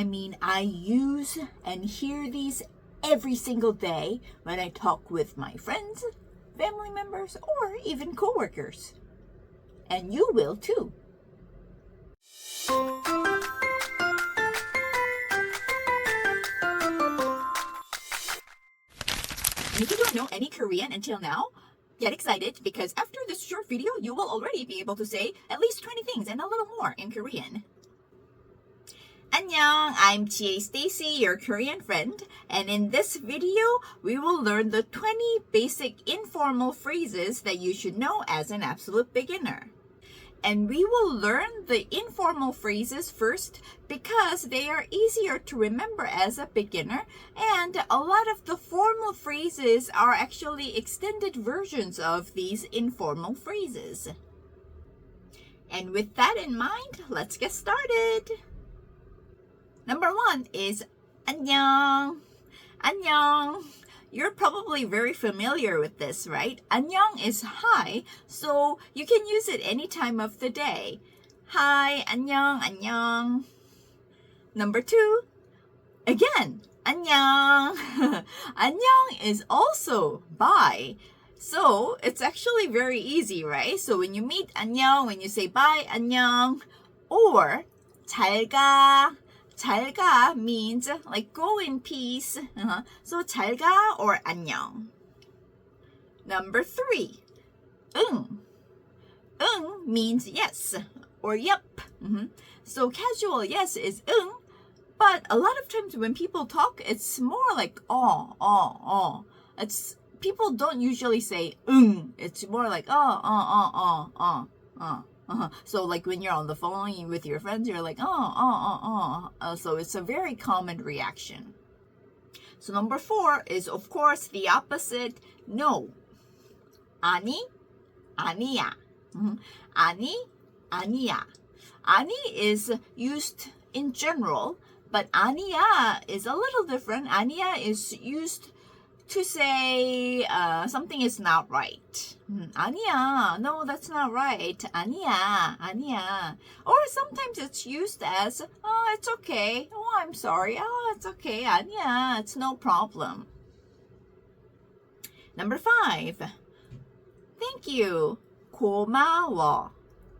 I use and hear these every single day when I talk with my friends, family members, or even coworkers. And you will too. If you don't know any Korean until now, get excited because after this short video, you will already be able to say at least 20 things and a little more in Korean. Annyeong, I'm TA Stacy, your Korean friend, and in this video, we will learn the 20 basic informal phrases that you should know as an absolute beginner. And we will learn the informal phrases first because they are easier to remember as a beginner, and a lot of the formal phrases are actually extended versions of these informal phrases. And with that in mind, let's get started. Number 1 is 안녕. 안녕. You're probably very familiar with this, right? 안녕 is hi, so you can use it any time of the day. Hi, 안녕, 안녕. Number 2, again, 안녕. 안녕 is also bye. So it's actually very easy, right? So when you meet 안녕, when you say bye, 안녕, or 잘 가. 잘 가 means like go in peace. So 잘 가 or 안녕. Number 3, 응. 응 means yes or yep. So casual yes is 응, but a lot of times when people talk, it's more like It's people don't usually say 응. It's more like So like when you're on the phone with your friends, you're like, So it's a very common reaction. So number 4 is, of course, the opposite, no. 아니, 아니야. 아니, 아니야. 아니 is used in general, but 아니야 is a little different. 아니야 is used to say something is not right. 아니야, no, that's not right. 아니야, 아니야. Or sometimes it's used as, it's okay. Oh, I'm sorry. Oh, it's okay. 아니야, it's no problem. Number 5, thank you. 고마워.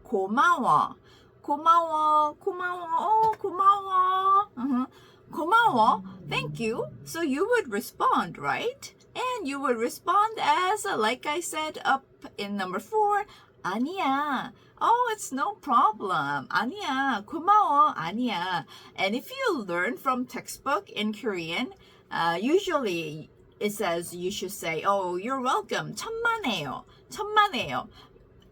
고마워. 고마워. 고마워. 고마워. 고마워, thank you. So you would respond, right? And you would respond as, like I said up in number 4, 아니야. Oh, it's no problem. 아니야. 고마워. 아니야. And if you learn from textbook in Korean, usually it says you should say, oh, you're welcome. 천만에요. 천만에요.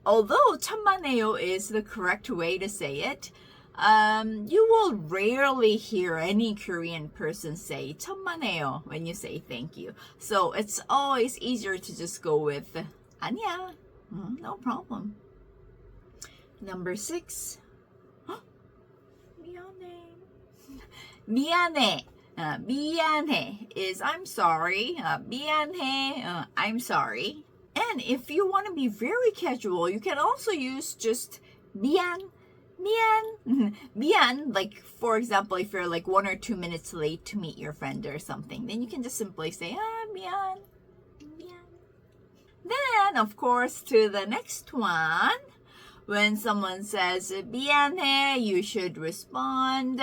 Although 천만에요 is the correct way to say it, you will rarely hear any Korean person say 천만에요 when you say thank you. So it's always easier to just go with 아니야, no problem. Number 6, 미안해. 미안해. 미안해 is I'm sorry. 미안해, I'm sorry. And if you want to be very casual, you can also use just 미안. 미안. 미안, like for example, if you're like 1 or 2 minutes late to meet your friend or something, then you can just simply say, 미안. 미안. Then, of course, to the next one, when someone says 미안해, you should respond,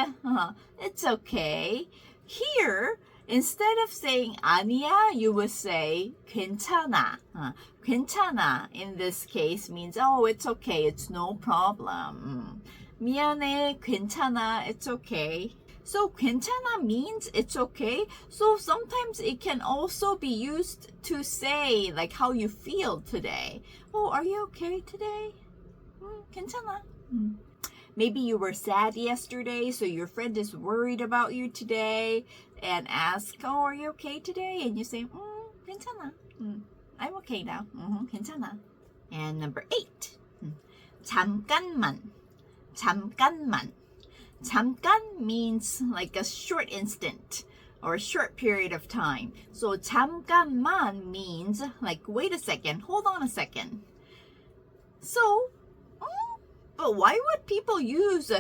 it's okay. Here, instead of saying 아니야, you would say 괜찮아. 괜찮아 in this case means, oh, it's okay, it's no problem. 미안해, 괜찮아, it's okay. So 괜찮아 means it's okay. So sometimes it can also be used to say like how you feel today. Oh, are you okay today? 괜찮아. Maybe you were sad yesterday, so your friend is worried about you today and ask, oh, are you okay today? And you say, 괜찮아. I'm okay now. 괜찮아. And number 8, 잠깐만. 잠깐만. 잠깐 means like a short instant or a short period of time. So 잠깐만 means like wait a second, hold on a second. So, but why would people use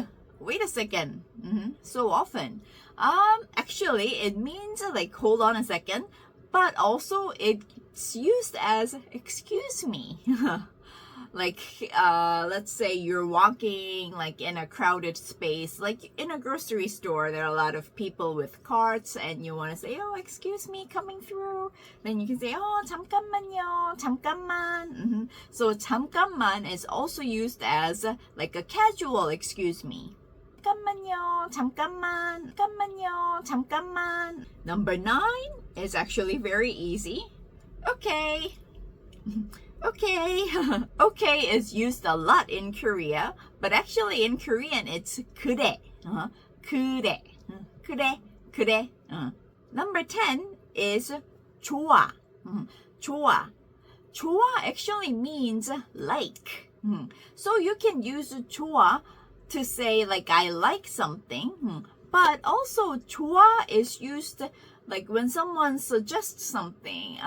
wait a second. So often. Actually, it means like hold on a second, but also it's used as excuse me. Like, let's say you're walking like in a crowded space, like in a grocery store, there are a lot of people with carts and you want to say, oh, excuse me, coming through. Then you can say, oh, 잠깐만요, 잠깐만. So 잠깐만 is also used as like a casual excuse me. 잠깐만요, 잠깐만, 잠깐만요, 잠깐만. Number 9 is actually very easy. Okay. Okay. Okay is used a lot in Korea, but actually in Korean it's 그래. 그래. 그래. 그래. Number 10 is 좋아. 좋아. 좋아 actually means like. So you can use 좋아 to say like I like something, but also 좋아 is used like when someone suggests something.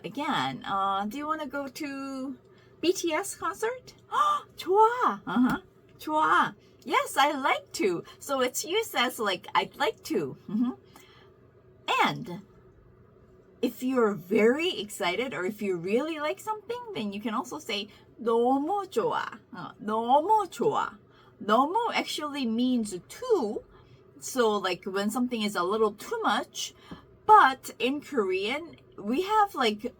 Again, do you want to go to BTS concert? 좋아. 좋아. Yes, I like to. So it's used as like I'd like to. And if you're very excited or if you really like something, then you can also say 너무 좋아. 너무 좋아. 너무 actually means too. So like when something is a little too much, but in Korean we have like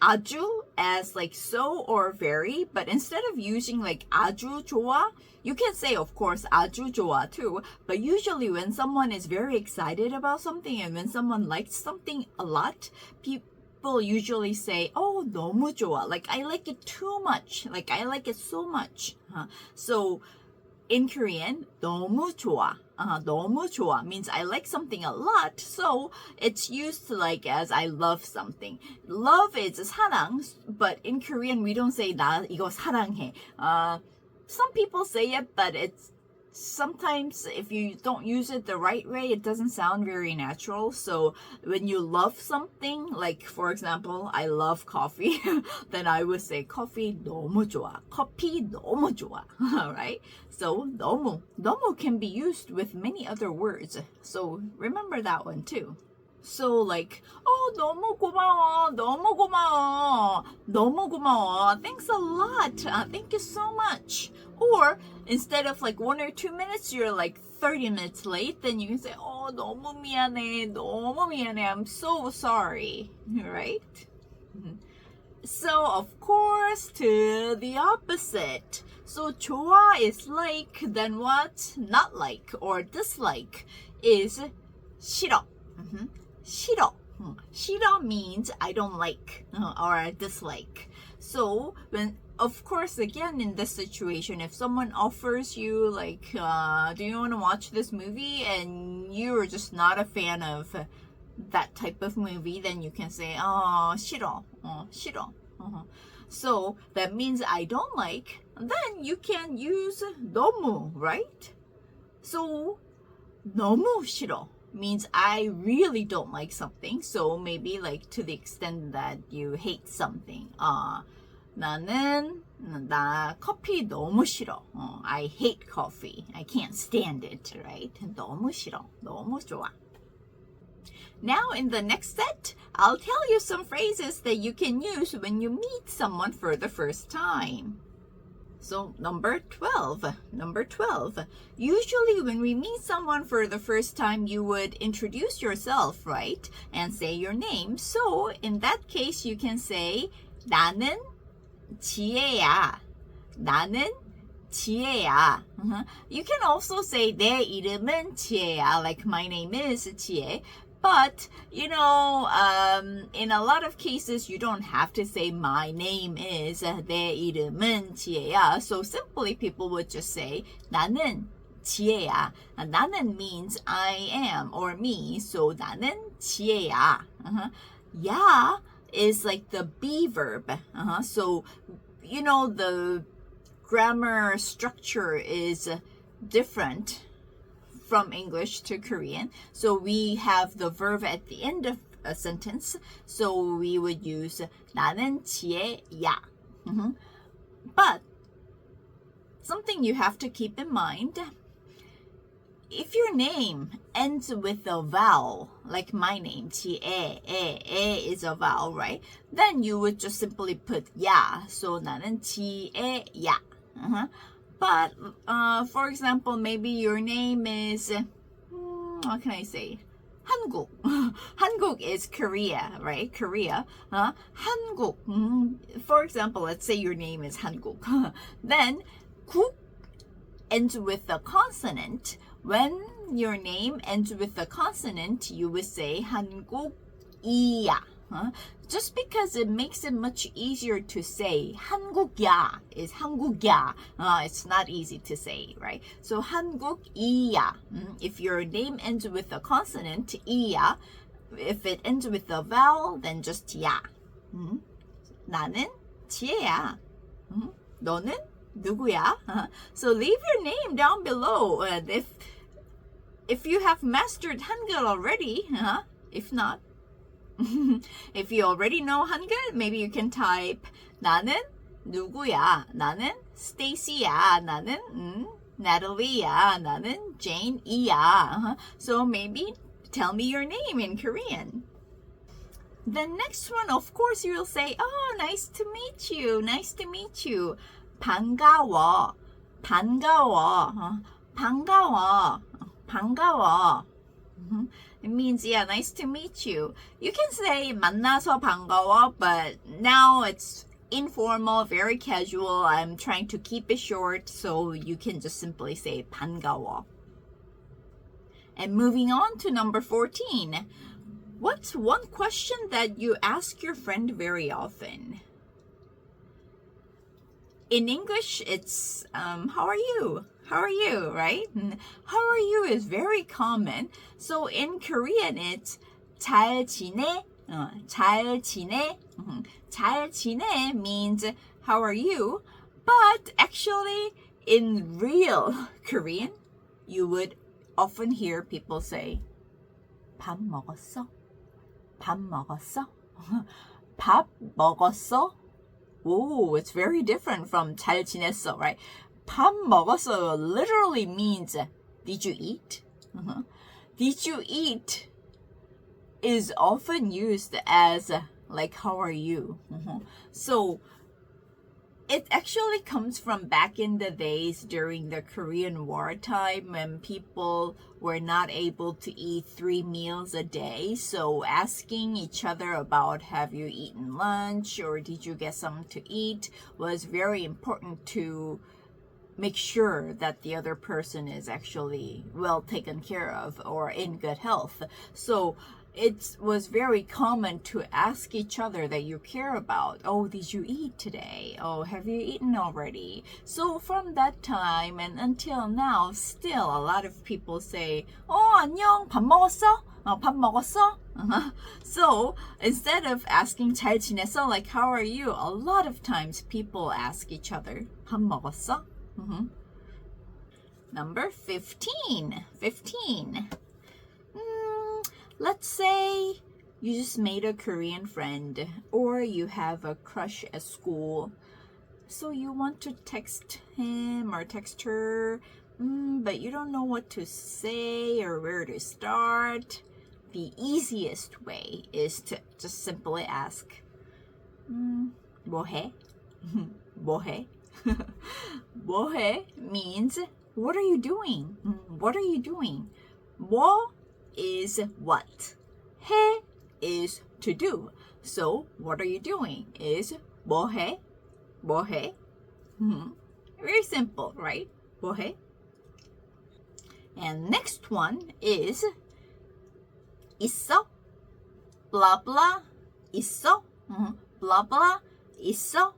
아주 as like so or very, but instead of using like 아주 좋아, you can say of course 아주 좋아 too, but usually when someone is very excited about something and when someone likes something a lot, people usually say, oh, 너무 좋아, like I like it too much, like I like it so much. So in Korean, 너무 좋아. 너무 좋아 means I like something a lot, so it's used like as I love something. Love is 사랑, but in Korean we don't say 나 이거 사랑해. Some people say it, but it's sometimes if you don't use it the right way, it doesn't sound very natural. So when you love something, like for example, I love coffee, then I would say coffee 너무 좋아. 커피 너무 좋아. Right? So 너무 can be used with many other words. So remember that one too. So like, oh, 너무 고마워, 너무 고마워, 너무 고마워. Thanks a lot. Thank you so much. Or instead of like 1 or 2 minutes, you're like 30 minutes late. Then you can say, oh, 너무 미안해, 너무 미안해. I'm so sorry. Right? So of course, to the opposite. So 좋아 is like, then what? Not like or dislike is 싫어. 싫어. 싫어 means I don't like or I dislike. So when, of course, again in this situation, if someone offers you like, do you want to watch this movie, and you're just not a fan of that type of movie, then you can say, 싫어. 싫어. So that means I don't like. Then you can use 너무, right? So 너무 싫어 means I really don't like something. So maybe like to the extent that you hate something. 나 커피 너무 싫어. I hate coffee. I can't stand it, right? 너무 싫어. 너무 좋아. Now in the next set, I'll tell you some phrases that you can use when you meet someone for the first time. So number 12. Usually when we meet someone for the first time, you would introduce yourself, right? And say your name. So in that case, you can say 나는 지혜야. 나는 지혜야. You can also say 내 이름은 지혜야. Like my name is 지혜. But, you know, in a lot of cases, you don't have to say my name is 내 이름은 지혜야. So simply people would just say 나는 지혜야. 나는 means I am or me. So 나는 지혜야. 야 is like the be verb. So, you know, the grammar structure is different from English to Korean. So we have the verb at the end of a sentence. So we would use 나는 지혜야. But something you have to keep in mind, if your name ends with a vowel, like my name, is a vowel, right? Then you would just simply put ya. So 나는 지혜야. But for example, maybe your name is, what can I say? Hangeul. Hangeul is Korea, right? Korea. Hangeul. For example, let's say your name is Hangeul. Then 국 ends with a consonant. When your name ends with a consonant, you would say 한국이야. Just because it makes it much easier to say. 한국야 is 한국야. It's not easy to say, right? So 한국이야. If your name ends with a consonant, 이야. If it ends with a vowel, then just 야. 나는 지혜야. 너는 누구야? So leave your name down below. And if you have mastered Hangeul already, if not, if you already know Hangeul, maybe you can type 나는 누구야? 나는 Stacy야. 나는 Natalie야. 나는 Jane이야. So maybe tell me your name in Korean. The next one, of course, you'll say, oh, nice to meet you. Nice to meet you. 반가워. 반가워. 반가워. 반가워. It means, yeah, nice to meet you. You can say 만나서 반가워, but now it's informal, very casual. I'm trying to keep it short, so you can just simply say 반가워. And moving on to number 14. What's one question that you ask your friend very often? In English, it's how are you? How are you, right? How are you is very common. So in Korean, it's 잘 지내? 잘 지내? 잘 지내 means how are you? But actually, in real Korean, you would often hear people say 밥 먹었어? 밥 먹었어? 밥 먹었어? Oh, it's very different from 잘 지냈어, right? 밥 먹었어 literally means did you eat? Did you eat is often used as like how are you? So it actually comes from back in the days during the Korean War time when people were not able to eat 3 meals a day. So asking each other about have you eaten lunch or did you get something to eat was very important to make sure that the other person is actually well taken care of or in good health. So it was very common to ask each other that you care about. Oh, did you eat today? Oh, have you eaten already? So from that time and until now, still a lot of people say, oh, 안녕, 밥 먹었어? 밥 먹었어? So instead of asking 잘 지냈어, like how are you? A lot of times people ask each other, 밥 먹었어? Number 15. 15. Let's say you just made a Korean friend or you have a crush at school. So you want to text him or text her, but you don't know what to say or where to start. The easiest way is to just simply ask, 뭐 해? 뭐 해? 뭐 해 means what are you doing? What are you doing? 뭐 is what. 해 is to do. So what are you doing is 뭐 해? 뭐 해? Very simple, right? 뭐 해? And next one is 있어? blah blah 있어? blah blah 있어?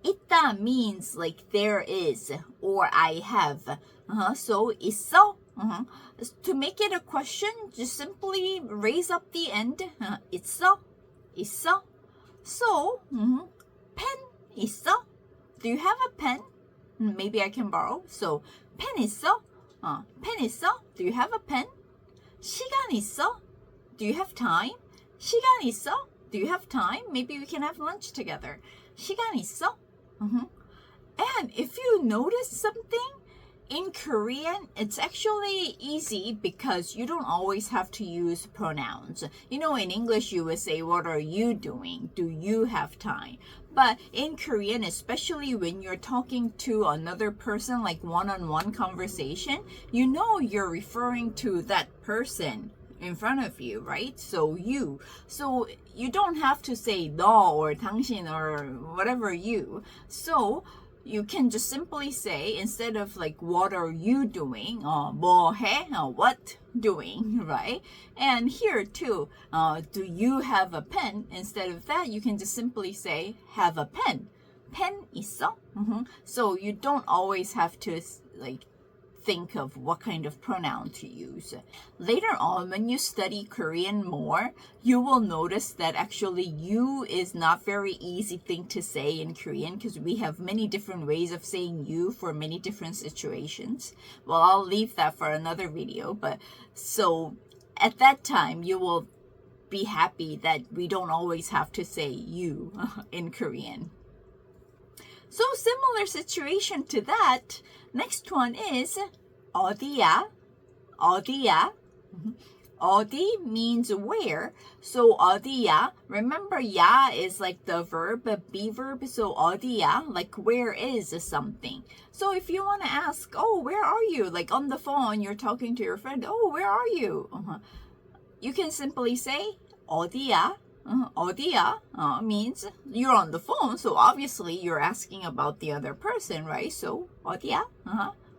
있다 means like there is or I have. So 있어? To make it a question, just simply raise up the end. 있어? 있어? So, pen 있어? Do you have a pen? Maybe I can borrow. So, pen 있어? pen 있어? Do you have a pen? 시간 있어? Do you have time? 시간 있어? Do you have time? Maybe we can have lunch together. 시간 있어? And if you notice something, In Korean, it's actually easy because you don't always have to use pronouns. You know, in English, you would say, what are you doing? Do you have time? But in Korean, especially when you're talking to another person, like one-on-one conversation, you know you're referring to that person in front of you, right? So you. So you don't have to say 너 or 당신 or whatever you. So you can just simply say, instead of like, what are you doing? 뭐 해? What doing, right? And here too, do you have a pen? Instead of that, you can just simply say, have a pen. pen 있어? So you don't always have to like think of what kind of pronoun to use. Later on, when you study Korean more, you will notice that actually you is not very easy thing to say in Korean because we have many different ways of saying you for many different situations. Well, I'll leave that for another video, but so at that time, you will be happy that we don't always have to say you in Korean. So similar situation to that. Next one is 어디야? 어디야? 어디 means where. So 어디야? Remember 야 is like the verb, be verb. So 어디야? Like where is something. So if you want to ask, oh, where are you? Like on the phone, you're talking to your friend. Oh, where are you? You can simply say 어디야? 어디야 means you're on the phone, so obviously you're asking about the other person, right? So 어디야?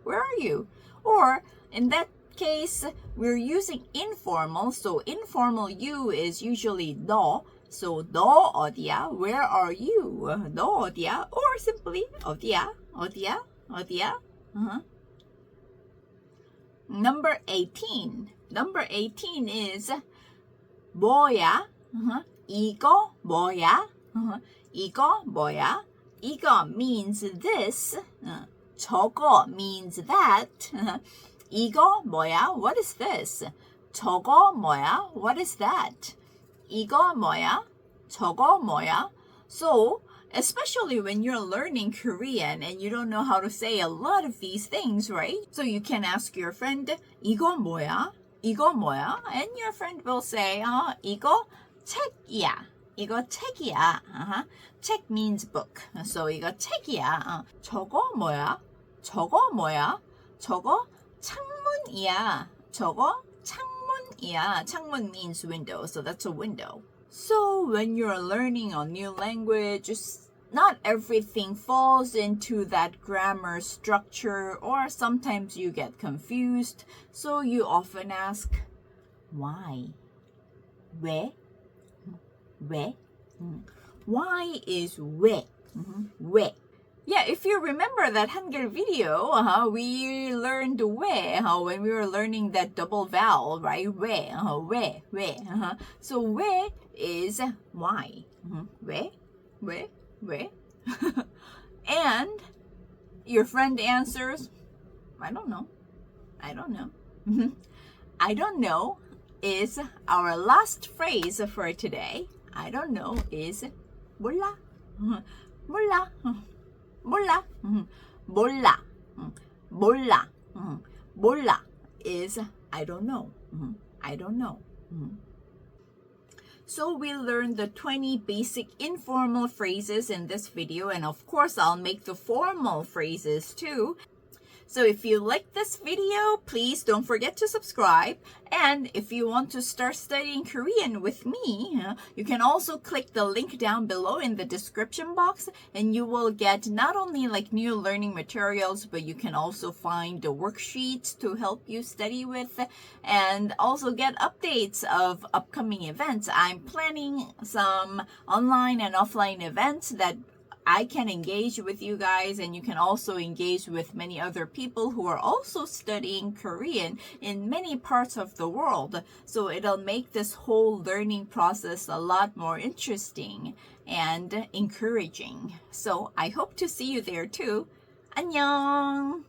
Where are you? Or in that case, we're using informal, so informal you is usually 너. So 너 어디야? Where are you? 너 어디야? Or simply 어디야? 어디야? 어디야? Number 18. Number 18 is 뭐야? 이거 뭐야? 이거 뭐야? 이거 means this. 저거 means that. 이거 뭐야? What is this? 저거 뭐야? What is that? 이거 뭐야? 저거 뭐야? So, especially when you're learning Korean and you don't know how to say a lot of these things, right? So you can ask your friend, 이거 뭐야? 이거 뭐야? And your friend will say, 이거 책이야. 이거 책이야. 책 means book. So 이거 책이야. 저거 뭐야? 저거 뭐야? 저거 창문이야. 저거 창문이야. 창문 means window. So that's a window. So when you're learning a new language, not everything falls into that grammar structure, or sometimes you get confused. So you often ask, why? 왜? 왜? Why is 왜? 왜? Yeah, if you remember that Hangeul video, we learned 왜 when we were learning that double vowel, right? 왜, 왜. So 왜 is why. 왜? And your friend answers, I don't know. I don't know is our last phrase for today. I don't know is 몰라. 몰라. 몰라. 몰라. 몰라. 몰라 is I don't know. I don't know. So we learned the 20 basic informal phrases in this video, and of course I'll make the formal phrases too. So if you like this video, please don't forget to subscribe. And if you want to start studying Korean with me, you can also click the link down below in the description box, and you will get not only like new learning materials, but you can also find the worksheets to help you study with, and also get updates of upcoming events. I'm planning some online and offline events that I can engage with you guys, and you can also engage with many other people who are also studying Korean in many parts of the world. So it'll make this whole learning process a lot more interesting and encouraging. So I hope to see you there too. 안녕!